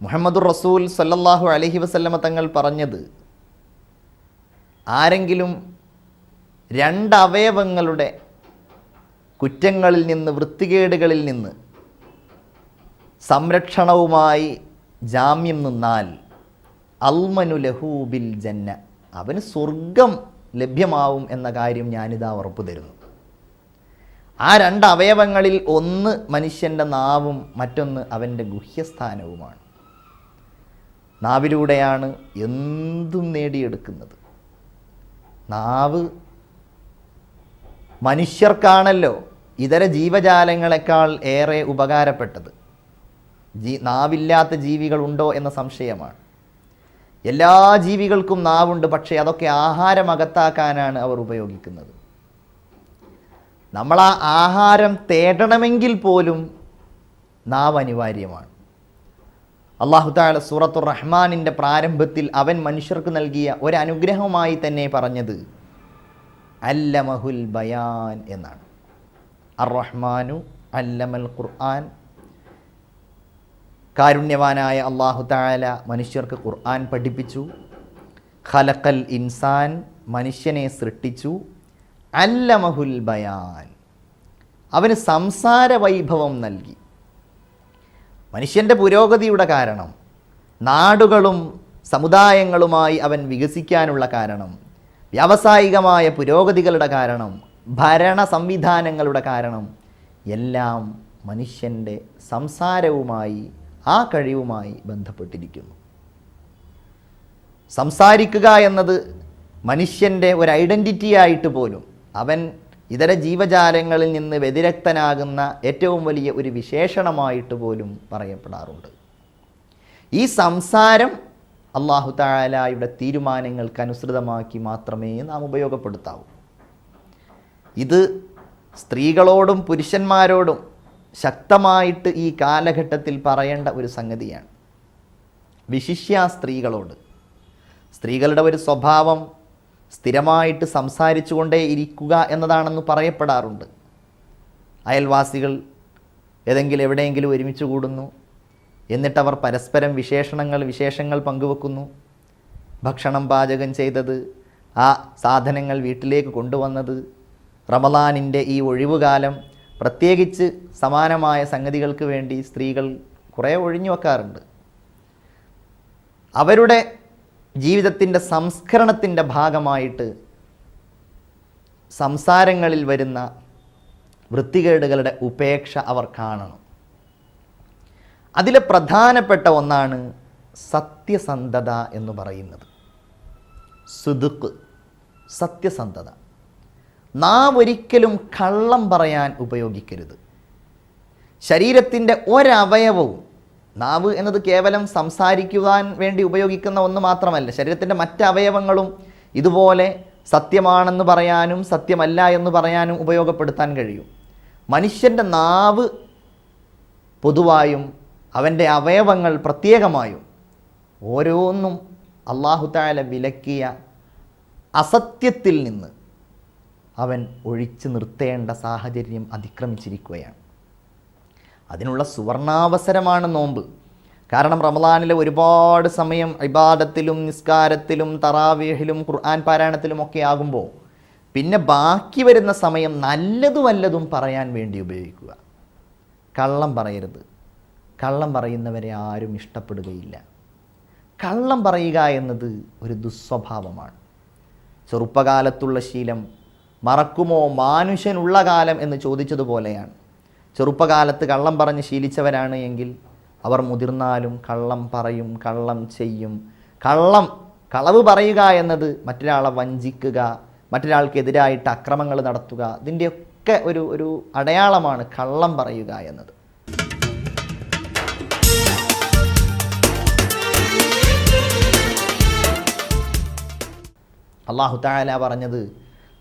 മുഹമ്മദുർ റസൂൽ സല്ലല്ലാഹു അലൈഹി വസല്ലമ തങ്ങൾ പറഞ്ഞത്, ആരെങ്കിലും രണ്ടവയവങ്ങളുടെ കുറ്റങ്ങളിൽ നിന്ന്, വൃത്തികേടുകളിൽ നിന്ന് സംരക്ഷണവുമായി ജാമ്യം നിന്നാൽ അൽമനു ലഹു ബിൽ ജന്ന, അവന് സ്വർഗം ലഭ്യമാവും എന്ന കാര്യം ഞാനിതാ ഉറപ്പു തരുന്നു. ആ രണ്ടവയവങ്ങളിൽ ഒന്ന് മനുഷ്യൻ്റെ നാവും മറ്റൊന്ന് അവൻ്റെ ഗുഹ്യസ്ഥാനവുമാണ്. നാവിലൂടെയാണ് എന്തും നേടിയെടുക്കുന്നത്. നാവ് മനുഷ്യർക്കാണല്ലോ ഇതര ജീവജാലങ്ങളെക്കാൾ ഏറെ ഉപകാരപ്പെട്ടത്. നാവില്ലാത്ത ജീവികളുണ്ടോ എന്ന സംശയമാണ്. എല്ലാ ജീവികൾക്കും നാവുണ്ട്, പക്ഷേ അതൊക്കെ ആഹാരം അകത്താക്കാനാണ് അവർ ഉപയോഗിക്കുന്നത്. നമ്മൾ ആ ആഹാരം തേടണമെങ്കിൽ പോലും നാവ് അനിവാര്യമാണ്. അല്ലാഹു തആല സൂറത്തുർ റഹ്മാനിൻ്റെ പ്രാരംഭത്തിൽ അവൻ മനുഷ്യർക്ക് നൽകിയ ഒരു അനുഗ്രഹമായി തന്നെ പറഞ്ഞത് അല്ലമഹുൽ ബയാൻ എന്നാണ്. അർ റഹ്മാനു അല്ലമൽ ഖുർആൻ. കാരുണ്യവാനായ അല്ലാഹു തആല മനുഷ്യർക്ക് ഖുർആൻ പഠിപ്പിച്ചു. ഖലഖൽ ഇൻസാൻ, മനുഷ്യനെ സൃഷ്ടിച്ചു. അല്ലമഹുൽ ബയാൻ, അവന് സംസാര വൈഭവം നൽകി. മനുഷ്യൻ്റെ പുരോഗതിയുടെ കാരണം, നാടുകളും സമുദായങ്ങളുമായി അവൻ വികസിക്കാനുള്ള കാരണം, വ്യാവസായികമായ പുരോഗതികളുടെ കാരണം, ഭരണ സംവിധാനങ്ങളുടെ കാരണം എല്ലാം മനുഷ്യൻ്റെ സംസാരവുമായി, ആ കഴിവുമായി ബന്ധപ്പെട്ടിരിക്കുന്നു. സംസാരിക്കുക എന്നത് മനുഷ്യൻ്റെ ഒരു ഐഡൻറ്റിറ്റി ആയിട്ട് പോലും, അവൻ ഇതര ജീവജാലങ്ങളിൽ നിന്ന് വ്യതിരക്തനാകുന്ന ഏറ്റവും വലിയ ഒരു വിശേഷണമായിട്ട് പോലും പറയപ്പെടാറുണ്ട്. ഈ സംസാരം അല്ലാഹു തആലയുടെ തീരുമാനങ്ങൾക്ക് അനുസൃതമാക്കി മാത്രമേ നാം ഉപയോഗപ്പെടുത്താവൂ. ഇത് സ്ത്രീകളോടും പുരുഷന്മാരോടും ശക്തമായിട്ട് ഈ കാലഘട്ടത്തിൽ പറയേണ്ട ഒരു സംഗതിയാണ്. വിശിഷ്യ സ്ത്രീകളോട്. സ്ത്രീകളുടെ ഒരു സ്വഭാവം സ്ഥിരമായിട്ട് സംസാരിച്ചു കൊണ്ടേ ഇരിക്കുക എന്നതാണെന്ന് പറയപ്പെടാറുണ്ട്. അയൽവാസികൾ എവിടെയെങ്കിലും ഒരുമിച്ച് കൂടുന്നു, എന്നിട്ടവർ പരസ്പരം വിശേഷങ്ങൾ പങ്കുവെക്കുന്നു. ഭക്ഷണം പാചകം ചെയ്തത്, ആ സാധനങ്ങൾ വീട്ടിലേക്ക് കൊണ്ടുവന്നത്, റമളാനിൻ്റെ ഈ ഒഴിവുകാലം പ്രത്യേകിച്ച് സമാനമായ സംഗതികൾക്ക് വേണ്ടി സ്ത്രീകൾ കുറേ ഒഴിഞ്ഞു വെക്കാറുണ്ട്. അവരുടെ ജീവിതത്തിൻ്റെ സംസ്കരണത്തിൻ്റെ ഭാഗമായിട്ട് സംസാരങ്ങളിൽ വരുന്ന വൃത്തികേടുകളുടെ ഉപേക്ഷ അവർ കാണണം. അതിലെ പ്രധാനപ്പെട്ട ഒന്നാണ് സത്യസന്ധത എന്ന് പറയുന്നത്. സുദുഖ്, സത്യസന്ധത. നാം ഒരിക്കലും കള്ളം പറയാൻ ഉപയോഗിക്കരുത്. ശരീരത്തിൻ്റെ ഒരവയവവും, നാവ് എന്നത് കേവലം സംസാരിക്കുവാൻ വേണ്ടി ഉപയോഗിക്കുന്ന ഒന്ന് മാത്രമല്ല, ശരീരത്തിൻ്റെ മറ്റവയവങ്ങളും ഇതുപോലെ സത്യമാണെന്ന് പറയാനും സത്യമല്ല എന്ന് പറയാനും ഉപയോഗപ്പെടുത്താൻ കഴിയും. മനുഷ്യൻ്റെ നാവ് പൊതുവായും അവൻ്റെ അവയവങ്ങൾ പ്രത്യേകമായും ഓരോന്നും അല്ലാഹു തആല വിലക്കിയ അസത്യത്തിൽ നിന്ന് അവൻ ഒഴിച്ചു നിർത്തേണ്ട സാഹചര്യം അതിക്രമിച്ചിരിക്കുകയാണ്. അതിനുള്ള സുവർണാവസരമാണ് നോമ്പ്. കാരണം റമളാനിലെ ഒരുപാട് സമയം ഇബാദത്തിലും നിസ്കാരത്തിലും തറാവീഹിലും ഖുർആൻ പാരായണത്തിലും ഒക്കെ ആകുമ്പോൾ പിന്നെ ബാക്കി വരുന്ന സമയം നല്ലതു വല്ലതും പറയാൻ വേണ്ടി ഉപയോഗിക്കുക. കള്ളം പറയരുത്. കള്ളം പറയുന്നവരെ ആരും ഇഷ്ടപ്പെടുകയില്ല. കള്ളം പറയുക എന്നത് ഒരു ദുസ്വഭാവമാണ്. ചെറുപ്പകാലത്തുള്ള ശീലം മറക്കുമോ മാനുഷ്യനുള്ള കാലം എന്ന് ചോദിച്ചതുപോലെയാണ്. ചെറുപ്പകാലത്ത് കള്ളം പറഞ്ഞ് ശീലിച്ചവരാണ് എങ്കിൽ അവർ മുതിർന്നാലും കള്ളം പറയും, കള്ളം ചെയ്യും. കളവ് പറയുക എന്നത് മറ്റൊരാളെ വഞ്ചിക്കുക, മറ്റൊരാൾക്കെതിരായിട്ട് അക്രമങ്ങൾ നടത്തുക, ഇതിൻ്റെയൊക്കെ ഒരു അടയാളമാണ് കള്ളം പറയുക എന്നത്. അല്ലാഹു തആല പറഞ്ഞത്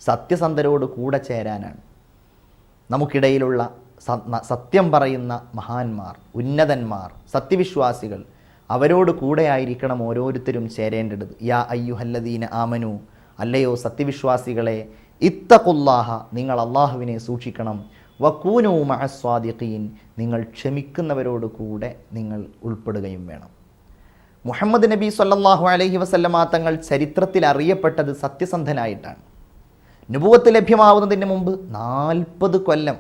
സത്യസന്ധരോട് കൂടെ ചേരാനാണ്. നമുക്കിടയിലുള്ള സത്യം പറയുന്ന മഹാന്മാർ, ഉന്നതന്മാർ, സത്യവിശ്വാസികൾ, അവരോട് കൂടെയായിരിക്കണം ഓരോരുത്തരും ചേരേണ്ടത്. യാ അയ്യുഹല്ലദീന ആമനു, അല്ലയോ സത്യവിശ്വാസികളെ, ഇത്തഖുല്ലാഹ, നിങ്ങൾ അള്ളാഹുവിനെ സൂക്ഷിക്കണം. വകൂനൂ മഅസ്വാദിഖീൻ, നിങ്ങൾ ക്ഷമിക്കുന്നവരോട് കൂടെ നിങ്ങൾ ഉൾപ്പെടുകയും വേണം. മുഹമ്മദ് നബി സല്ലല്ലാഹു അലൈഹി വസല്ലമ തങ്ങൾ ചരിത്രത്തിൽ അറിയപ്പെട്ടത് സത്യസന്ധനായിട്ടാണ്. നുബുവത്ത് ലഭ്യമാവുന്നതിന് മുമ്പ് 40 കൊല്ലം,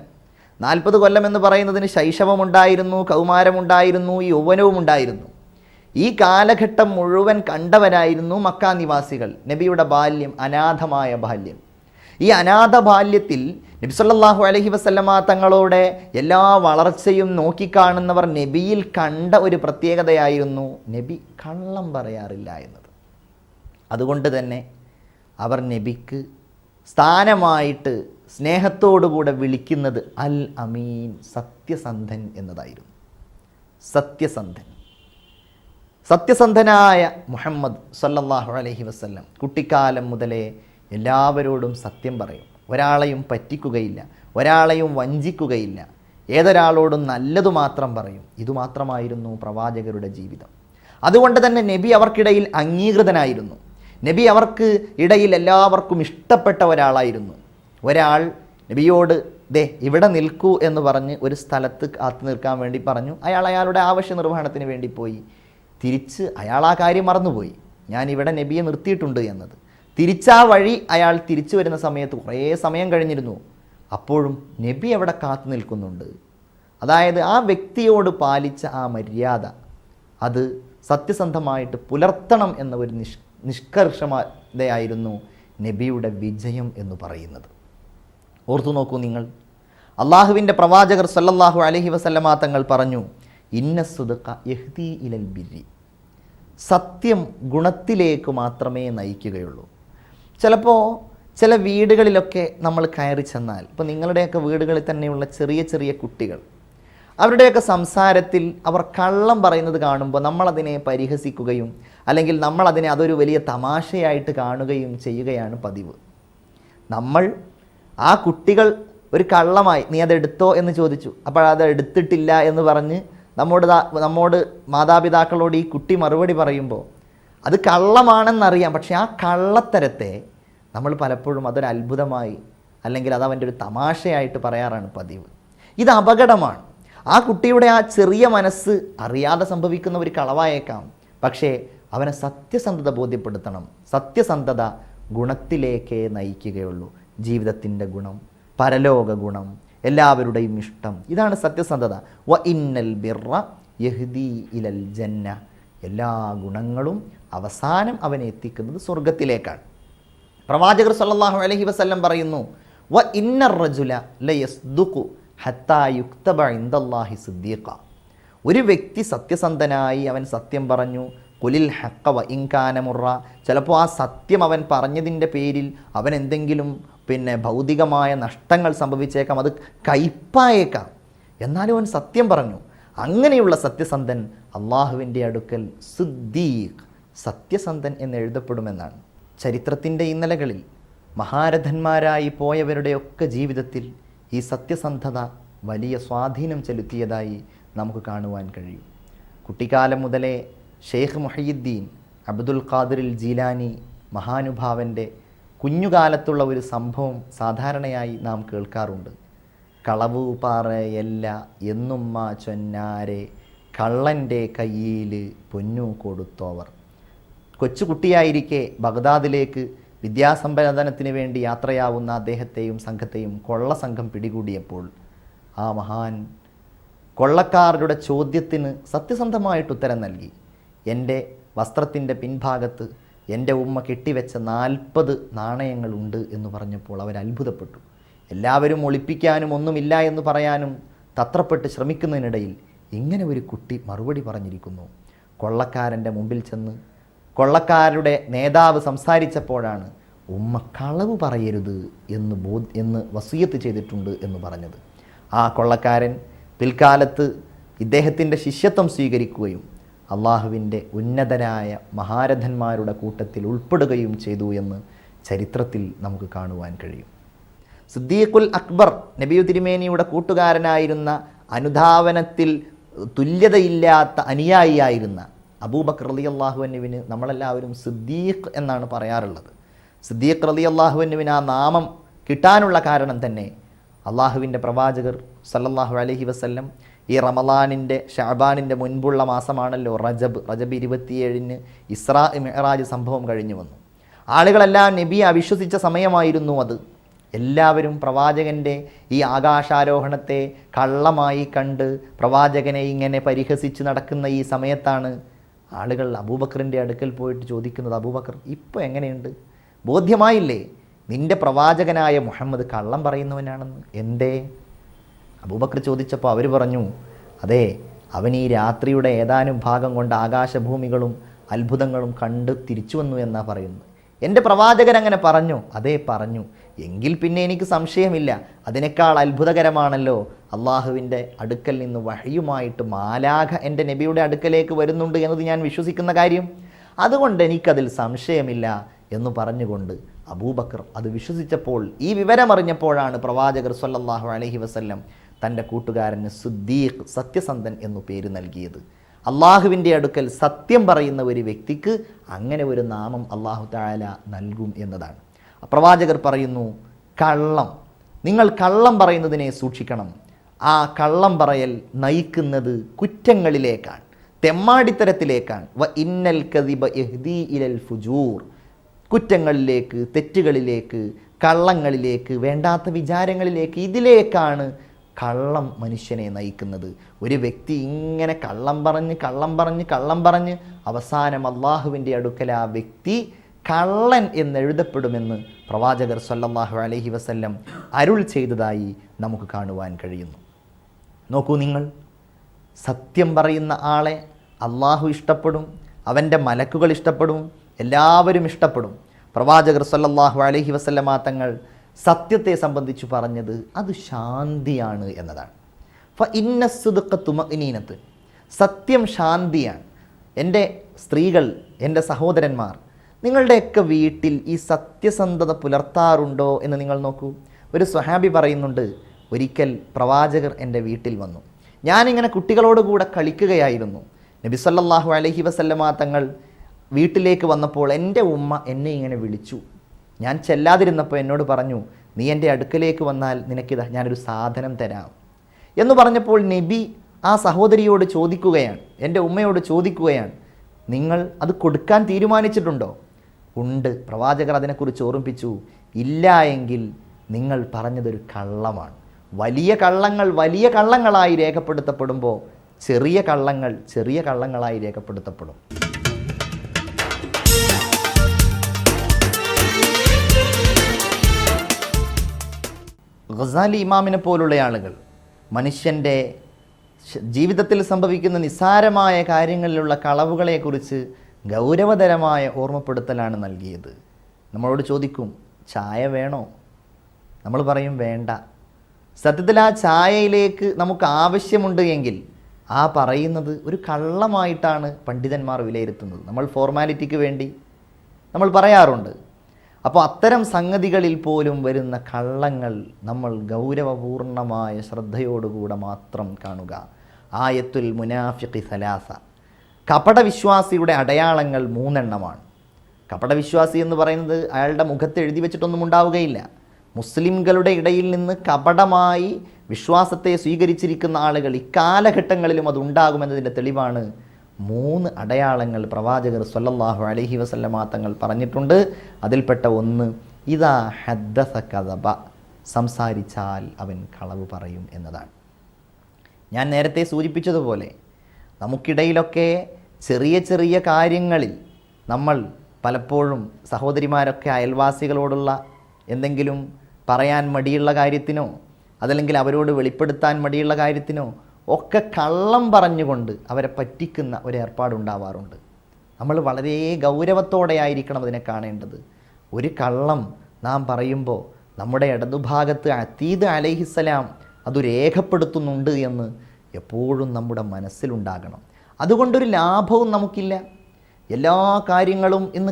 40 കൊല്ലം എന്ന് പറയുന്നതിന് ശൈശവമുണ്ടായിരുന്നു, കൗമാരമുണ്ടായിരുന്നു, യൗവനവുമുണ്ടായിരുന്നു. ഈ കാലഘട്ടം മുഴുവൻ കണ്ടവരായിരുന്നു മക്ക നിവാസികൾ. നബിയുടെ ബാല്യം അനാഥമായ ബാല്യം. ഈ അനാഥ ബാല്യത്തിൽ നബി സല്ലല്ലാഹു അലൈഹി വസല്ലമ തങ്ങളുടെ എല്ലാ വളർച്ചയും നോക്കിക്കാണുന്നവർ നബിയിൽ കണ്ട ഒരു പ്രത്യേകതയായിരുന്നു നബി കള്ളം പറയാറില്ല എന്നത്. അതുകൊണ്ട് തന്നെ അവർ നബിക്ക് സ്ഥാനമായിട്ട് സ്നേഹത്തോടുകൂടെ വിളിക്കുന്നത് അൽ അമീൻ, സത്യസന്ധൻ എന്നതായിരുന്നു. സത്യസന്ധൻ, സത്യസന്ധനായ മുഹമ്മദ് സല്ലല്ലാഹു അലൈഹി വസല്ലം കുട്ടിക്കാലം മുതലേ എല്ലാവരോടും സത്യം പറയും. ഒരാളെയും പറ്റിക്കുകയില്ല, ഒരാളെയും വഞ്ചിക്കുകയില്ല, ഏതൊരാളോടും നല്ലതു മാത്രം പറയും. ഇതുമാത്രമായിരുന്നു പ്രവാചകരുടെ ജീവിതം. അതുകൊണ്ട് തന്നെ നബി അവർക്കിടയിൽ അംഗീകൃതനായിരുന്നു. നബി അവർക്ക് ഇടയിൽ എല്ലാവർക്കും ഇഷ്ടപ്പെട്ട ഒരാളായിരുന്നു. ഒരാൾ നബിയോട് ദേ ഇവിടെ നിൽക്കൂ എന്ന് പറഞ്ഞ് ഒരു സ്ഥലത്ത് കാത്തു നിൽക്കാൻ വേണ്ടി പറഞ്ഞു. അയാളുടെ ആവശ്യ നിർവഹണത്തിന് വേണ്ടി പോയി. തിരിച്ച് അയാൾ ആ കാര്യം മറന്നുപോയി, ഞാൻ ഇവിടെ നബിയെ നിർത്തിയിട്ടുണ്ട് എന്നത്. തിരിച്ചാ വഴി അയാൾ തിരിച്ചു വരുന്ന സമയത്ത് കുറേ സമയം കഴിഞ്ഞിരുന്നു. അപ്പോഴും നബി അവിടെ കാത്തു നിൽക്കുന്നുണ്ട്. അതായത് ആ വ്യക്തിയോട് പാലിച്ച ആ മര്യാദ, അത് സത്യസന്ധമായിട്ട് പുലർത്തണം എന്ന ഒരു നിഷ്കർഷമായിരുന്നു നബിയുടെ വിജയം എന്ന് പറയുന്നത്. ഓർത്തു നോക്കൂ നിങ്ങൾ, അള്ളാഹുവിൻ്റെ പ്രവാചകർ സല്ലല്ലാഹു അലൈഹി വസല്ലമ തങ്ങൾ പറഞ്ഞു, ഇന്ന സുദ്ഖ യഹ്ദി ഇലൽ ബിർരി, സത്യം ഗുണത്തിലേക്ക് മാത്രമേ നയിക്കുകയുള്ളൂ. ചിലപ്പോൾ ചില വീടുകളിലൊക്കെ നമ്മൾ കയറി ചെന്നാൽ, ഇപ്പോൾ നിങ്ങളുടെയൊക്കെ വീടുകളിൽ തന്നെയുള്ള ചെറിയ ചെറിയ കുട്ടികൾ, അവരുടെയൊക്കെ സംസാരത്തിൽ അവർ കള്ളം പറയുന്നത് കാണുമ്പോൾ നമ്മളതിനെ പരിഹസിക്കുകയും അല്ലെങ്കിൽ നമ്മളതിനെ അതൊരു വലിയ തമാശയായിട്ട് കാണുകയും ചെയ്യുകയാണ് പതിവ്. നമ്മൾ ആ കുട്ടികൾ ഒരു കള്ളമായി നീ അതെടുത്തോ എന്ന് ചോദിച്ചു, അപ്പോൾ അത് എടുത്തിട്ടില്ല എന്ന് പറഞ്ഞ് നമ്മോട് മാതാപിതാക്കളോട് ഈ കുട്ടി മറുപടി പറയുമ്പോൾ അത് കള്ളമാണെന്നറിയാം. പക്ഷേ ആ കള്ളത്തരത്തെ നമ്മൾ പലപ്പോഴും അതൊരു അത്ഭുതമായി അല്ലെങ്കിൽ അത് അവൻ്റെ ഒരു തമാശയായിട്ട് പറയാറാണ് പതിവ്. ഇത് അപകടമാണ്. ആ കുട്ടിയുടെ ആ ചെറിയ മനസ്സ് അറിയാതെ സംഭവിക്കുന്ന ഒരു കളവായേക്കാം. പക്ഷേ അവനെ സത്യസന്ധത ബോധ്യപ്പെടുത്തണം. സത്യസന്ധത ഗുണത്തിലേക്കേ നയിക്കുകയുള്ളൂ. ജീവിതത്തിൻ്റെ ഗുണം, പരലോക ഗുണം, എല്ലാവരുടെയും ഇഷ്ടം, ഇതാണ് സത്യസന്ധത. വ ഇന്നൽ ബിർറ യഹ്ദി ഇലൽ ജന്ന, എല്ലാ ഗുണങ്ങളും അവസാനം അവനെ എത്തിക്കുന്നത് സ്വർഗത്തിലേക്കാണ്. പ്രവാചകർ സല്ലല്ലാഹു അലൈഹി വസല്ലം പറയുന്നു, വ ഇന്നർ റജുല ലയസ്ദുഖു ഹത്താ യുക്തബ ഇൻദല്ലാഹി സിദ്ദീഖ, ഒരു വ്യക്തി സത്യസന്ധനായി അവൻ സത്യം പറഞ്ഞു, കുലിൽ ഹഖ വ ഇൻ കാന മുറ, ചിലപ്പോൾ ആ സത്യം അവൻ പറഞ്ഞതിൻ്റെ പേരിൽ അവൻ എന്തെങ്കിലും ഭൗതികമായ നഷ്ടങ്ങൾ സംഭവിച്ചേക്കാം, അത് കയ്പായേക്കാം, എന്നാലും അവൻ സത്യം പറഞ്ഞു. അങ്ങനെയുള്ള സത്യസന്ധൻ അള്ളാഹുവിൻ്റെ അടുക്കൽ സിദ്ദീഖ്, സത്യസന്ധൻ എന്ന് എഴുതപ്പെടുമെന്നാണ്. ചരിത്രത്തിൻ്റെ ഇന്നലകളിൽ മഹാരഥന്മാരായി പോയവരുടെയൊക്കെ ജീവിതത്തിൽ ഈ സത്യസന്ധത വലിയ സ്വാധീനം ചെലുത്തിയതായി നമുക്ക് കാണുവാൻ കഴിയും. കുട്ടിക്കാലം മുതലേ ഷെയ്ഖ് മുഹയ്യിദ്ദീൻ അബ്ദുൽ ഖാദിറിൽ ജീലാനി മഹാനുഭാവൻ്റെ കുഞ്ഞുകാലത്തുള്ള ഒരു സംഭവം സാധാരണയായി നാം കേൾക്കാറുണ്ട്. കളവു പാറയല്ല എന്നുമ്മ ചൊന്നാരെ, കള്ളൻ്റെ കയ്യിൽ പൊന്നു കൊടുത്തോവർ. കൊച്ചുകുട്ടിയായിരിക്കെ ബഗ്ദാദിലേക്ക് വിദ്യാസമ്പന്നതനത്തിന് വേണ്ടി യാത്രയാവുന്ന അദ്ദേഹത്തെയും സംഘത്തെയും കൊള്ളസംഘം പിടികൂടിയപ്പോൾ ആ മഹാൻ കൊള്ളക്കാരുടെ ചോദ്യത്തിന് സത്യസന്ധമായിട്ട് ഉത്തരം നൽകി. എൻ്റെ വസ്ത്രത്തിൻ്റെ പിൻഭാഗത്ത് എൻ്റെ ഉമ്മ കെട്ടിവെച്ച 40 നാണയങ്ങളുണ്ട് എന്ന് പറഞ്ഞപ്പോൾ അവർ അത്ഭുതപ്പെട്ടു. എല്ലാവരും ഒളിപ്പിക്കാനും ഒന്നുമില്ല എന്ന് പറയാനും തത്രപ്പെട്ട് ശ്രമിക്കുന്നതിനിടയിൽ ഇങ്ങനെ ഒരു കുട്ടി മറുപടി പറഞ്ഞിരിക്കുന്നു. കൊള്ളക്കാരൻ്റെ മുമ്പിൽ ചെന്ന് കൊള്ളക്കാരുടെ നേതാവ് സംസാരിച്ചപ്പോഴാണ് ഉമ്മ കളവ് പറയരുത് എന്ന് വസിയത്ത് ചെയ്തിട്ടുണ്ട് എന്ന് പറഞ്ഞത്. ആ കൊള്ളക്കാരൻ പിൽക്കാലത്ത് ഇദ്ദേഹത്തിൻ്റെ ശിഷ്യത്വം സ്വീകരിക്കുകയും അള്ളാഹുവിൻ്റെ ഉന്നതരായ മഹാരഥന്മാരുടെ കൂട്ടത്തിൽ ഉൾപ്പെടുകയും ചെയ്തു എന്ന് ചരിത്രത്തിൽ നമുക്ക് കാണുവാൻ കഴിയും. സിദ്ദീഖുൽ അക്ബർ, നബി തിരുമേനിയുടെ കൂട്ടുകാരനായിരുന്ന, അനുധാവനത്തിൽ തുല്യതയില്ലാത്ത അനുയായിയായിരുന്ന അബൂബക്കർ റളിയല്ലാഹു അൻഹുവിന് നമ്മളെല്ലാവരും സിദ്ദീഖ് എന്നാണ് പറയാറുള്ളത്. സിദ്ദീഖ് റളിയല്ലാഹു അൻഹുവിന് ആ നാമം കിട്ടാനുള്ള കാരണം തന്നെ അള്ളാഹുവിൻ്റെ പ്രവാചകർ സല്ലല്ലാഹു അലൈഹി വസല്ലം ഈ റമളാനിൻ്റെ ഷഅബാനിൻ്റെ മുൻപുള്ള മാസമാണല്ലോ റജബ് 27-ന് ഇസ്രാ മിഅ്റാജ് സംഭവം കഴിഞ്ഞു വന്നു. ആളുകളെല്ലാം നബിയെ അവിശ്വസിച്ച സമയമായിരുന്നു അത്. എല്ലാവരും പ്രവാചകൻ്റെ ഈ ആകാശാരോഹണത്തെ കള്ളമായി കണ്ട് പ്രവാചകനെ ഇങ്ങനെ പരിഹസിച്ച് നടക്കുന്ന ഈ സമയത്താണ് ആളുകൾ അബൂബക്കറിൻ്റെ അടുക്കൽ പോയിട്ട് ചോദിക്കുന്നത്, അബൂബക്കർ ഇപ്പോൾ എങ്ങനെയുണ്ട്, ബോധ്യമായില്ലേ നിൻ്റെ പ്രവാചകനായ മുഹമ്മദ് കള്ളം പറയുന്നവനാണെന്ന്? എന്തേ? അബൂബക്കർ ചോദിച്ചപ്പോൾ അവർ പറഞ്ഞു, അതെ, അവൻ ഈ രാത്രിയുടെ ഏതാനും ഭാഗം കൊണ്ട് ആകാശഭൂമികളും അത്ഭുതങ്ങളും കണ്ട് തിരിച്ചു വന്നു എന്നാണ് പറയുന്നത്. എൻ്റെ പ്രവാചകൻ അങ്ങനെ പറഞ്ഞു? അതേ പറഞ്ഞു. എങ്കിൽ പിന്നെ എനിക്ക് സംശയമില്ല, അതിനേക്കാൾ അത്ഭുതകരമാണല്ലോ അള്ളാഹുവിൻ്റെ അടുക്കൽ നിന്ന് വഹയുമായിട്ട് മാലാഖ എൻ്റെ നബിയുടെ അടുക്കലേക്ക് വരുന്നുണ്ട് എന്നത് ഞാൻ വിശ്വസിക്കുന്ന കാര്യം. അതുകൊണ്ട് എനിക്കതിൽ സംശയമില്ല എന്ന് പറഞ്ഞുകൊണ്ട് അബൂബക്കർ അത് വിശ്വസിച്ചപ്പോൾ, ഈ വിവരമറിഞ്ഞപ്പോഴാണ് പ്രവാചകർ സ്വല്ലല്ലാഹു അലൈഹി വസല്ലം തൻ്റെ കൂട്ടുകാരന് സിദ്ദീഖ്, സത്യസന്ധൻ എന്നു പേര് നൽകിയത്. അള്ളാഹുവിൻ്റെ അടുക്കൽ സത്യം പറയുന്ന ഒരു വ്യക്തിക്ക് അങ്ങനെ ഒരു നാമം അള്ളാഹു തആല നൽകും എന്നതാണ്. പ്രവാചകർ പറയുന്നു, കള്ളം, നിങ്ങൾ കള്ളം പറയുന്നതിനെ സൂക്ഷിക്കണം. ആ കള്ളം പറയൽ നയിക്കുന്നത് കുറ്റങ്ങളിലേക്കാണ്, തെമ്മാടിത്തരത്തിലേക്കാണ്. വ ഇന്നൽ കദിബ യഹ്ദീ ഇലൽ ഫുജൂർ, കുറ്റങ്ങളിലേക്ക്, തെറ്റുകളിലേക്ക്, കള്ളങ്ങളിലേക്ക്, വേണ്ടാത്ത വിചാരങ്ങളിലേക്ക്, ഇതിലേക്കാണ് കള്ളം മനുഷ്യനെ നയിക്കുന്നത്. ഒരു വ്യക്തി ഇങ്ങനെ കള്ളം പറഞ്ഞ് അവസാനം അള്ളാഹുവിൻ്റെ അടുക്കൽ ആ വ്യക്തി കള്ളൻ എന്നെഴുതപ്പെടുമെന്ന് പ്രവാചകർ സ്വല്ലല്ലാഹു അലൈഹി വസല്ലം അരുൾ ചെയ്തതായി നമുക്ക് കാണുവാൻ കഴിയുന്നു. നോക്കൂ നിങ്ങൾ, സത്യം പറയുന്ന ആളെ അള്ളാഹു ഇഷ്ടപ്പെടും, അവൻ്റെ മലക്കുകൾ ഇഷ്ടപ്പെടും, എല്ലാവരും ഇഷ്ടപ്പെടും. പ്രവാചകർ സ്വല്ലല്ലാഹു അലൈഹി വസല്ലമ തങ്ങൾ സത്യത്തെ സംബന്ധിച്ച് പറഞ്ഞത് അത് ശാന്തിയാണ് എന്നതാണ്. ഫ ഇന്ന സിദ്ഖ തുമഇനീനത്ത്, സത്യം ശാന്തിയാണ്. എൻ്റെ സ്ത്രീകൾ, എൻ്റെ സഹോദരന്മാർ, നിങ്ങളുടെയൊക്കെ വീട്ടിൽ ഈ സത്യസന്ധത പുലർത്താറുണ്ടോ എന്ന് നിങ്ങൾ നോക്കൂ. ഒരു സ്വഹാബി പറയുന്നുണ്ട്, ഒരിക്കൽ പ്രവാചകർ എൻ്റെ വീട്ടിൽ വന്നു, ഞാനിങ്ങനെ കുട്ടികളോട് കൂടെ കളിക്കുകയായിരുന്നു. നബി സല്ലല്ലാഹു അലൈഹി വസല്ലമ തങ്ങൾ വീട്ടിലേക്ക് വന്നപ്പോൾ എൻ്റെ ഉമ്മ എന്നെ ഇങ്ങനെ വിളിച്ചു. ഞാൻ ചെല്ലാതിരുന്നപ്പോൾ എന്നോട് പറഞ്ഞു, നീ എൻ്റെ അടുക്കലേക്ക് വന്നാൽ നിനക്കിതാ ഞാനൊരു സാധനം തരാം എന്ന് പറഞ്ഞപ്പോൾ നബി ആ സഹോദരിയോട് ചോദിക്കുകയാണ്, എൻ്റെ ഉമ്മയോട് ചോദിക്കുകയാണ്, നിങ്ങൾ അത് കൊടുക്കാൻ തീരുമാനിച്ചിട്ടുണ്ടോ? ഉണ്ട്. പ്രവാചകർ അതിനെക്കുറിച്ച് ഓർമ്മിപ്പിച്ചു, ഇല്ല എങ്കിൽ നിങ്ങൾ പറഞ്ഞതൊരു കള്ളമാണ്. വലിയ കള്ളങ്ങൾ വലിയ കള്ളങ്ങളായി രേഖപ്പെടുത്തപ്പെടുമ്പോൾ ചെറിയ കള്ളങ്ങൾ ചെറിയ കള്ളങ്ങളായി രേഖപ്പെടുത്തപ്പെടും. ഗസാലി ഇമാമിനെ പോലുള്ള ആളുകൾ മനുഷ്യൻ്റെ ജീവിതത്തിൽ സംഭവിക്കുന്ന നിസ്സാരമായ കാര്യങ്ങളിലുള്ള കളവുകളെക്കുറിച്ച് ഗൗരവതരമായ ഓർമ്മപ്പെടുത്തലാണ് നൽകിയത്. നമ്മളോട് ചോദിക്കും, ചായ വേണോ? നമ്മൾ പറയും വേണ്ട. സത്യത്തിൽ ആ ചായയിലേക്ക് നമുക്ക് ആവശ്യമുണ്ട് എങ്കിൽ ആ പറയുന്നത് ഒരു കള്ളമായിട്ടാണ് പണ്ഡിതന്മാർ വിലയിരുത്തുന്നത്. നമ്മൾ ഫോർമാലിറ്റിക്ക് വേണ്ടി നമ്മൾ പറയാറുണ്ട്. അപ്പോൾ അത്തരം സംഗതികളിൽ പോലും വരുന്ന കള്ളങ്ങൾ നമ്മൾ ഗൗരവപൂർണമായ ശ്രദ്ധയോടുകൂടെ മാത്രം കാണുക. ആയത്തുൽ മുനാഫിഖി സലാസ, കപടവിശ്വാസിയുടെ അടയാളങ്ങൾ 3 എണ്ണമാണ്. കപടവിശ്വാസി എന്ന് പറയുന്നത് അയാളുടെ മുഖത്ത് എഴുതി വെച്ചിട്ടൊന്നും ഉണ്ടാവുകയില്ല. മുസ്ലിംകളുടെ ഇടയിൽ നിന്ന് കപടമായി വിശ്വാസത്തെ സ്വീകരിച്ചിരിക്കുന്ന ആളുകൾ ഇക്കാലഘട്ടങ്ങളിലും അതുണ്ടാകുമെന്നതിൻ്റെ തെളിവാണ് 3 അടയാളങ്ങൾ പ്രവാചകർ സ്വല്ലല്ലാഹു അലൈഹി വസല്ലമ തങ്ങൾ പറഞ്ഞിട്ടുണ്ട്. അതിൽപ്പെട്ട ഒന്ന്, ഇദാ ഹദ്ദസ കദബ, സംസാരിച്ചാൽ അവൻ കളവ് പറയും എന്നതാണ്. ഞാൻ നേരത്തെ സൂചിപ്പിച്ചതുപോലെ നമുക്കിടയിലൊക്കെ ചെറിയ ചെറിയ കാര്യങ്ങളിൽ നമ്മൾ പലപ്പോഴും സഹോദരിമാരൊക്കെ അയൽവാസികളോടുള്ള എന്തെങ്കിലും പറയാൻ മടിയുള്ള കാര്യത്തിനോ അതല്ലെങ്കിൽ അവരോട് വെളിപ്പെടുത്താൻ മടിയുള്ള കാര്യത്തിനോ ഒക്കെ കള്ളം പറഞ്ഞുകൊണ്ട് അവരെ പറ്റിക്കുന്ന ഒരു ഏർപ്പാടുണ്ടാവാറുണ്ട്. നമ്മൾ വളരെ ഗൗരവത്തോടെയായിരിക്കണം അതിനെ കാണേണ്ടത്. ഒരു കള്ളം നാം പറയുമ്പോൾ നമ്മുടെ ഇടതുഭാഗത്ത് അതീദ് അലൈഹിസ്സലാം അത് രേഖപ്പെടുത്തുന്നുണ്ട് എന്ന് എപ്പോഴും നമ്മുടെ മനസ്സിലുണ്ടാകണം. അതുകൊണ്ടൊരു ലാഭവും നമുക്കില്ല. എല്ലാ കാര്യങ്ങളും ഇന്ന്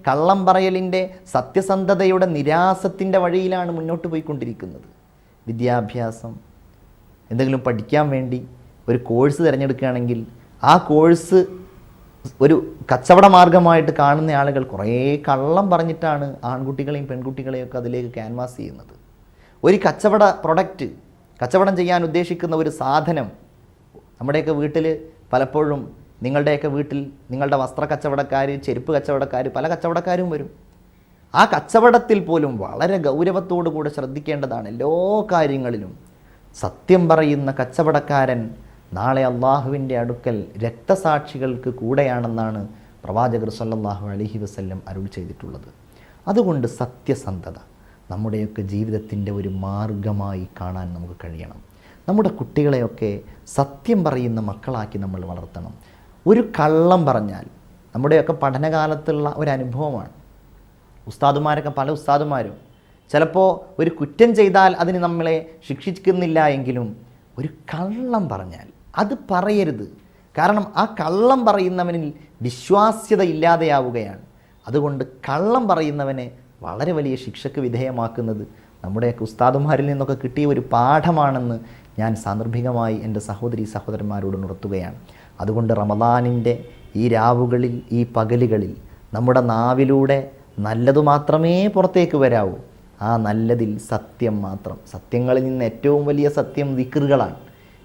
കള്ളം പറയലിൻ്റെ, സത്യസന്ധതയുടെ നിരാസത്തിൻ്റെ വഴിയിലാണ് മുന്നോട്ട് പോയിക്കൊണ്ടിരിക്കുന്നത്. വിദ്യാഭ്യാസം, എന്തെങ്കിലും പഠിക്കാൻ വേണ്ടി ഒരു കോഴ്സ് തിരഞ്ഞെടുക്കുകയാണെങ്കിൽ ആ കോഴ്സ് ഒരു കച്ചവട മാർഗമായിട്ട് കാണുന്ന ആളുകൾ കുറേ കള്ളം പറഞ്ഞിട്ടാണ് ആൺകുട്ടികളെയും പെൺകുട്ടികളെയും ഒക്കെ അതിലേക്ക് ക്യാൻവാസ് ചെയ്യുന്നത്. ഒരു കച്ചവട പ്രൊഡക്റ്റ് കച്ചവടം ചെയ്യാൻ ഉദ്ദേശിക്കുന്ന ഒരു സാധനം, നമ്മുടെയൊക്കെ വീട്ടിൽ പലപ്പോഴും, നിങ്ങളുടെയൊക്കെ വീട്ടിൽ നിങ്ങളുടെ വസ്ത്ര കച്ചവടക്കാർ, ചെരുപ്പ് കച്ചവടക്കാർ, പല കച്ചവടക്കാരും വരും. ആ കച്ചവടത്തിൽ പോലും വളരെ ഗൗരവത്തോടു കൂടെ ശ്രദ്ധിക്കേണ്ടതാണ് എല്ലാ കാര്യങ്ങളിലും. സത്യം പറയുന്ന കച്ചവടക്കാരൻ നാളെ അള്ളാഹുവിൻ്റെ അടുക്കൽ രക്തസാക്ഷികൾക്ക് കൂടെയാണെന്നാണ് പ്രവാചകർ സല്ലല്ലാഹു അലൈഹി വസല്ലം അരുൾ ചെയ്തിട്ടുള്ളത്. അതുകൊണ്ട് സത്യസന്ധത നമ്മുടെയൊക്കെ ജീവിതത്തിൻ്റെ ഒരു മാർഗമായി കാണാൻ നമുക്ക് കഴിയണം. നമ്മുടെ കുട്ടികളെയൊക്കെ സത്യം പറയുന്ന മക്കളാക്കി നമ്മൾ വളർത്തണം. ഒരു കള്ളം പറഞ്ഞാൽ, നമ്മുടെയൊക്കെ പഠനകാലത്തുള്ള ഒരു അനുഭവമാണ്. ഉസ്താദുമാരൊക്കെ, പല ഉസ്താദുമാരും ചിലപ്പോൾ ഒരു കുറ്റം ചെയ്താൽ അതിന് നമ്മളെ ശിക്ഷിക്കുന്നില്ല എങ്കിലും ഒരു കള്ളം പറഞ്ഞാൽ അത് പറയരുത്. കാരണം ആ കള്ളം പറയുന്നവനിൽ വിശ്വാസ്യത ഇല്ലാതെയാവുകയാണ്. അതുകൊണ്ട് കള്ളം പറയുന്നവനെ വളരെ വലിയ ശിക്ഷയ്ക്ക് വിധേയമാക്കുന്നത് നമ്മുടെയൊക്കെ ഉസ്താദുമാരിൽ നിന്നൊക്കെ കിട്ടിയ ഒരു പാഠമാണെന്ന് ഞാൻ സാന്ദർഭികമായി എൻ്റെ സഹോദരി സഹോദരന്മാരോട് ഉണർത്തുകയാണ്. അതുകൊണ്ട് റമദാനിൻ്റെ ഈ രാവുകളിൽ, ഈ പകലുകളിൽ നമ്മുടെ നാവിലൂടെ നല്ലതു മാത്രമേ പുറത്തേക്ക് വരാവൂ. ആ നല്ലതിൽ സത്യം മാത്രം. സത്യങ്ങളിൽ നിന്ന് ഏറ്റവും വലിയ സത്യം ദിക്റുകളാണ്.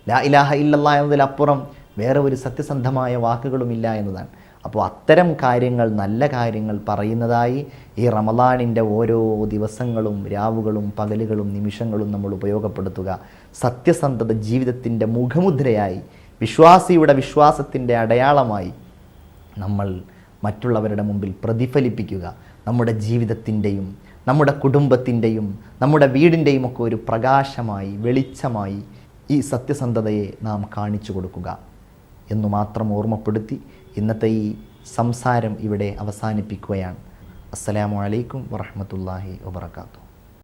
ലാ ഇലാഹ ഇല്ലല്ലാഹ് എന്നതിലപ്പുറം വേറെ ഒരു സത്യസന്ധമായ വാക്കുകളുമില്ല എന്നതാണ്. അപ്പോൾ അത്തരം കാര്യങ്ങൾ, നല്ല കാര്യങ്ങൾ പറയുന്നതായി ഈ റമദാനിൻ്റെ ഓരോ ദിവസങ്ങളും, രാവുകളും, പകലുകളും, നിമിഷങ്ങളും നമ്മൾ ഉപയോഗപ്പെടുത്തുക. സത്യസന്ധത ജീവിതത്തിൻ്റെ മുഖമുദ്രയായി, വിശ്വാസിയുടെ വിശ്വാസത്തിൻ്റെ അടയാളമായി നമ്മൾ മറ്റുള്ളവരുടെ മുമ്പിൽ പ്രതിഫലിപ്പിക്കുക. നമ്മുടെ ജീവിതത്തിൻ്റെയും നമ്മുടെ കുടുംബത്തിൻ്റെയും നമ്മുടെ വീടിൻ്റെയും ഒക്കെ ഒരു പ്രകാശമായി, വെളിച്ചമായി ഈ സത്യസന്ധതയെ നാം കാണിച്ചു കൊടുക്കുക എന്നു മാത്രം ഓർമ്മപ്പെടുത്തി ഇന്നത്തെ ഈ സംസാരം ഇവിടെ അവസാനിപ്പിക്കുകയാണ്. അസ്സലാമു അലൈക്കും വറഹ്മത്തുള്ളാഹി വബറകാതുഹു.